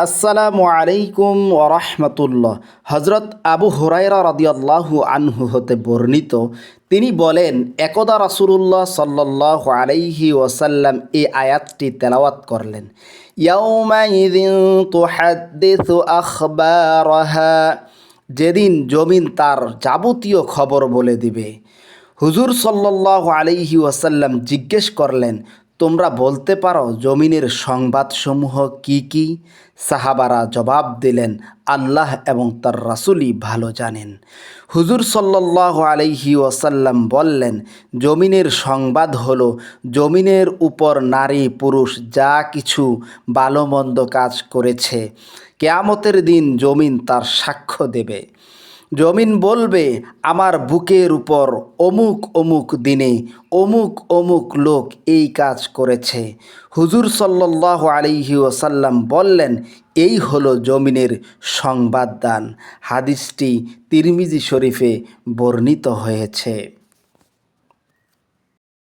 আসসালামু আলাইকুম ওরহমতুল্লাহ। হজরত আবু হুরায়রা রাদিয়াল্লাহু আনহু হতে বর্ণিত, তিনি বলেন, একদা রাসূলুল্লাহ সাল্লাল্লাহু আলাইহি ওয়াসাল্লাম এই আয়াতটি তেলাওয়াত করলেন, ইয়াউমাইযিন তুহাদ্দিসু আখবারাহা, যেদিন জমিন তার যাবতীয় খবর বলে দিবে। হুজুর সাল্লাল্লাহু আলাইহি ওয়াসাল্লাম জিজ্ঞেস করলেন, তোমরা বলতে পারো জমিনের সংবাদসমূহ কি কি? সাহাবারা জবাব দিলেন, আল্লাহ এবং তার রাসূলই ভালো জানেন। হুজুর সাল্লাল্লাহু আলাইহি ওয়াসাল্লাম বললেন, জমিনের সংবাদ হলো জমিনের উপর নারী পুরুষ যা কিছু ভালো মন্দ কাজ করেছে। কিয়ামতের দিন জমিন তার সাক্ষ্য দেবে। জমিন বলবে, আমার বুকের উপর অমুক অমুক দিনে অমুক অমুক লোক এই কাজ করেছে। হুজুর সাল্লাল্লাহু আলাইহি ওয়াসাল্লাম বললেন, এই হলো জমিনের সংবাদদান। হাদিসটি তিরমিজি শরীফে বর্ণিত হয়েছে।